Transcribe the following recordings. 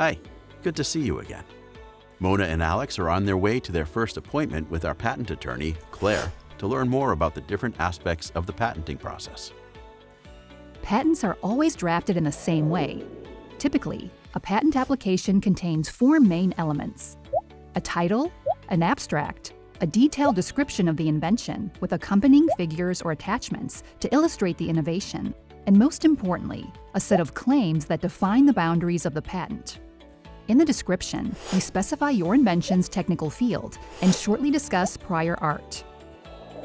Hi, good to see you again. Mona and Alex are on their way to their first appointment with our patent attorney, Claire, to learn more about the different aspects of the patenting process. Patents are always drafted in the same way. Typically, a patent application contains four main elements: a title, an abstract, a detailed description of the invention with accompanying figures or attachments to illustrate the innovation, and most importantly, a set of claims that define the boundaries of the patent. In the description, you specify your invention's technical field and shortly discuss prior art.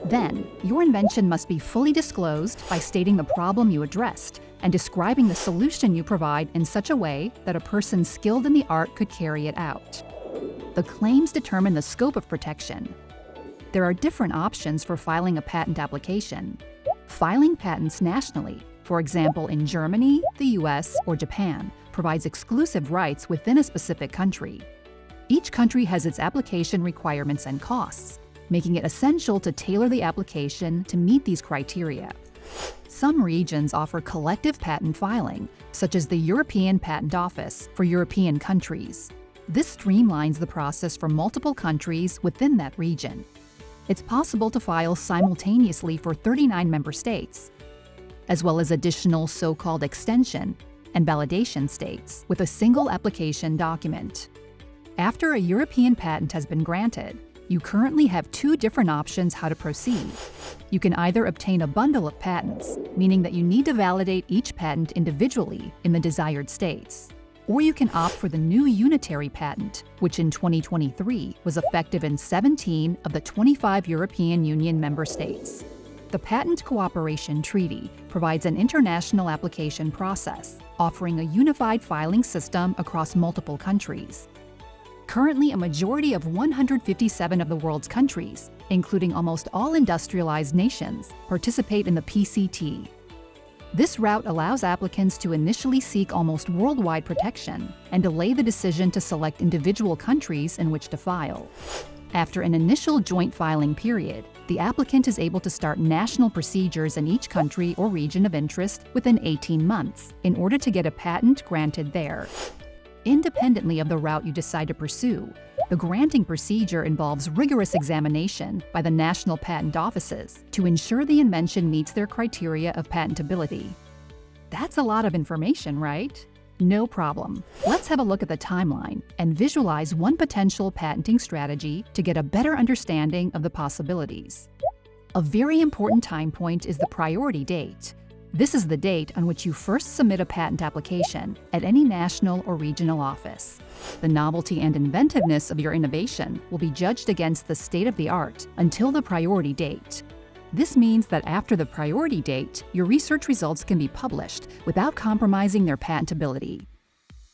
Then, your invention must be fully disclosed by stating the problem you addressed and describing the solution you provide in such a way that a person skilled in the art could carry it out. The claims determine the scope of protection. There are different options for filing a patent application. Filing patents nationally, for example in Germany, the US, or Japan, provides exclusive rights within a specific country. Each country has its application requirements and costs, making it essential to tailor the application to meet these criteria. Some regions offer collective patent filing, such as the European Patent Office for European countries. This streamlines the process for multiple countries within that region. It's possible to file simultaneously for 39 member states, as well as additional so-called extension and validation states with a single application document. After a European patent has been granted, you currently have two different options how to proceed. You can either obtain a bundle of patents, meaning that you need to validate each patent individually in the desired states, or you can opt for the new unitary patent, which in 2023 was effective in 17 of the 25 European Union member states. The Patent Cooperation Treaty provides an international application process, offering a unified filing system across multiple countries. Currently, a majority of 157 of the world's countries, including almost all industrialized nations, participate in the PCT. This route allows applicants to initially seek almost worldwide protection and delay the decision to select individual countries in which to file. After an initial joint filing period, the applicant is able to start national procedures in each country or region of interest within 18 months in order to get a patent granted there. Independently of the route you decide to pursue, the granting procedure involves rigorous examination by the national patent offices to ensure the invention meets their criteria of patentability. That's a lot of information, right? No problem. Let's have a look at the timeline and visualize one potential patenting strategy to get a better understanding of the possibilities. A very important time point is the priority date. This is the date on which you first submit a patent application at any national or regional office. The novelty and inventiveness of your innovation will be judged against the state of the art until the priority date. This means that after the priority date, your research results can be published without compromising their patentability.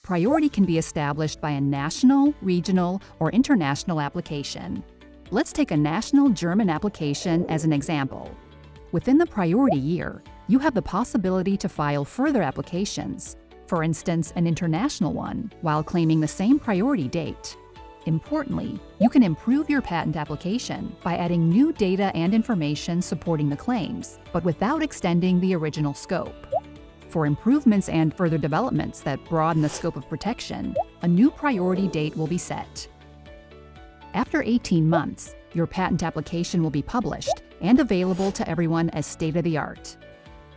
Priority can be established by a national, regional, or international application. Let's take a national German application as an example. Within the priority year, you have the possibility to file further applications, for instance, an international one, while claiming the same priority date. Importantly, you can improve your patent application by adding new data and information supporting the claims, but without extending the original scope. For improvements and further developments that broaden the scope of protection, a new priority date will be set. After 18 months, your patent application will be published and available to everyone as state-of-the-art.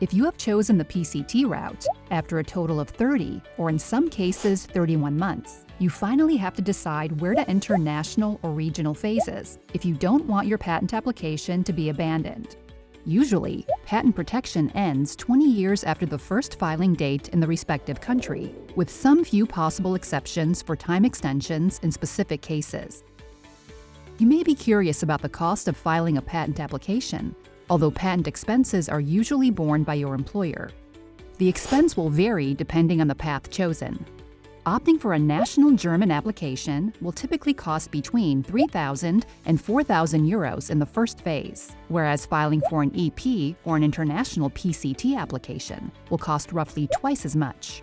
If you have chosen the PCT route, after a total of 30, or in some cases 31 months, you finally have to decide where to enter national or regional phases if you don't want your patent application to be abandoned. Usually, patent protection ends 20 years after the first filing date in the respective country, with some few possible exceptions for time extensions in specific cases. You may be curious about the cost of filing a patent application, although patent expenses are usually borne by your employer. The expense will vary depending on the path chosen. Opting for a national German application will typically cost between 3,000 and 4,000 euros in the first phase, whereas filing for an EP or an international PCT application will cost roughly twice as much.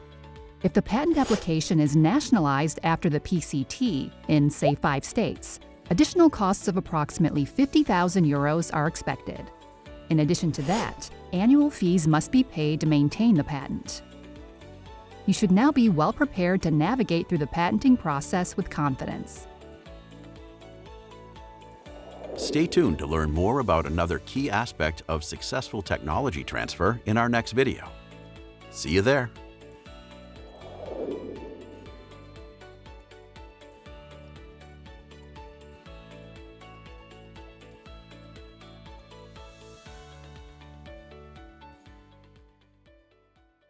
If the patent application is nationalized after the PCT in, say, 5 states, additional costs of approximately 50,000 euros are expected. In addition to that, annual fees must be paid to maintain the patent. You should now be well prepared to navigate through the patenting process with confidence. Stay tuned to learn more about another key aspect of successful technology transfer in our next video. See you there!